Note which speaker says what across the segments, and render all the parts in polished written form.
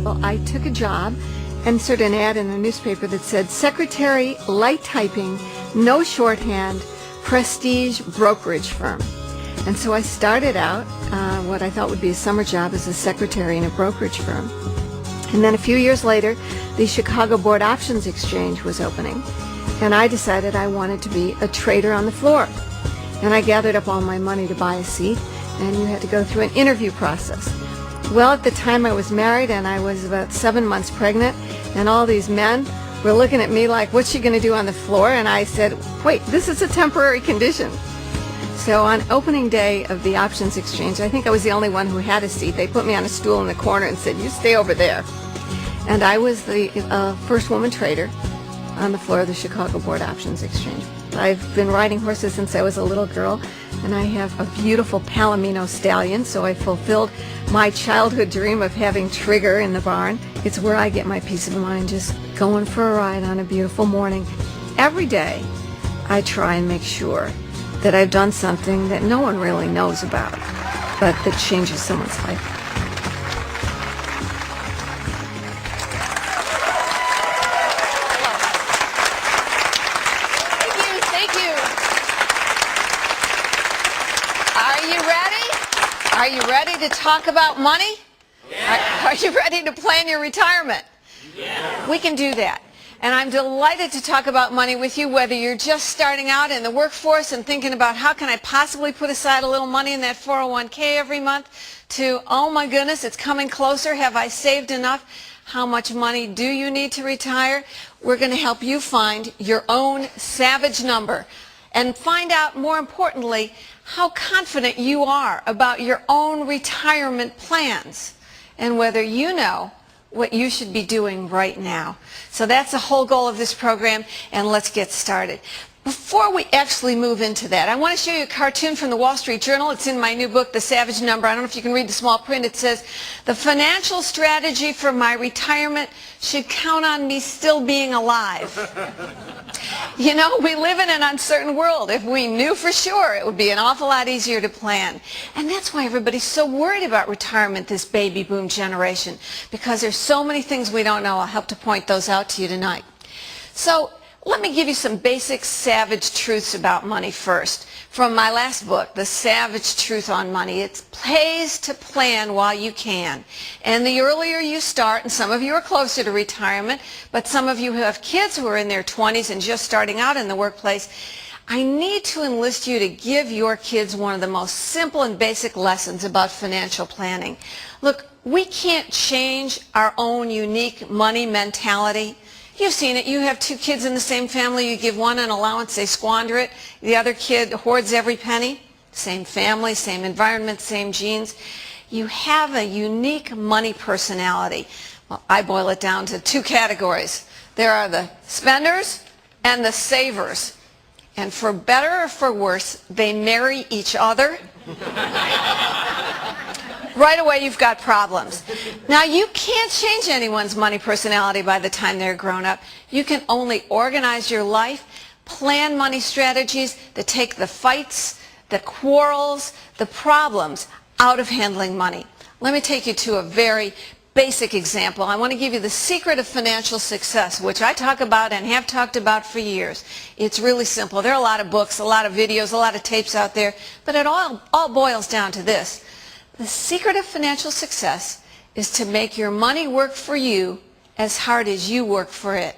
Speaker 1: Well, I took a job and inserted an ad in the newspaper that said, secretary, light typing, no shorthand, prestige brokerage firm. And so I started out what I thought would be a summer job as a secretary in a brokerage firm. And then a few years later, the Chicago Board Options Exchange was opening, and I decided I wanted to be a trader on the floor. And I gathered up all my money to buy a seat, and you had to go through an interview process. Well, at the time I was married, and I was about 7 months pregnant, and all these men were looking at me like, what's she going to do on the floor? And I said, wait, this is a temporary condition. So on opening day of the options exchange, I think I was the only one who had a seat. They put me on a stool in the corner and said, you stay over there. And I was the first woman trader on the floor of the Chicago Board Options Exchange. I've been riding horses since I was a little girl, and I have a beautiful Palomino stallion, so I fulfilled my childhood dream of having Trigger in the barn. It's where I get my peace of mind, just going for a ride on a beautiful morning. Every day, I try and make sure that I've done something that no one really knows about, but that changes someone's life.
Speaker 2: Thank you. Are you ready? Are you ready to talk about money? Yeah. Are you ready to plan your retirement? Yeah. We can do that. And I'm delighted to talk about money with you, whether you're just starting out in the workforce and thinking about how can I possibly put aside a little money in that 401k every month, to, oh my goodness, it's coming closer, have I saved enough? How much money do you need to retire? We're going to help you find your own savage number and find out, more importantly, how confident you are about your own retirement plans and whether you know what you should be doing right now. So that's the whole goal of this program, and let's get started. Before we actually move into that, I want to show you a cartoon from the Wall Street Journal. It's in my new book, The Savage Number. I don't know if you can read the small print. It says, the financial strategy for my retirement should count on me still being alive. You know, we live in an uncertain world. If we knew for sure, it would be an awful lot easier to plan. And that's why everybody's so worried about retirement, this baby boom generation, because there's so many things we don't know. I'll help to point those out to you tonight. So let me give you some basic savage truths about money first. From my last book, The Savage Truth on Money, it pays to plan while you can. And the earlier you start, and some of you are closer to retirement, but some of you who have kids who are in their 20s and just starting out in the workplace, I need to enlist you to give your kids one of the most simple and basic lessons about financial planning. Look, we can't change our own unique money mentality. You've seen it. You have two kids in the same family. You give one an allowance, they squander it. The other kid hoards every penny. Same family, same environment, same genes. You have a unique money personality. Well, I boil it down to two categories. There are the spenders and the savers. And for better or for worse, they marry each other. Right away, you've got problems. Now, you can't change anyone's money personality by the time they're grown up. You can only organize your life, plan money strategies that take the fights, the quarrels, the problems out of handling money. Let me take you to a very basic example. I want to give you the secret of financial success, which I talk about and have talked about for years. It's really simple. There are a lot of books, a lot of videos, a lot of tapes out there, but it all boils down to this. The secret of financial success is to make your money work for you as hard as you work for it.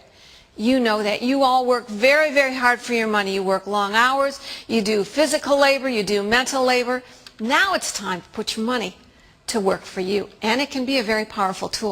Speaker 2: You know that. You all work very, very hard for your money. You work long hours. You do physical labor. You do mental labor. Now it's time to put your money to work for you. And it can be a very powerful tool.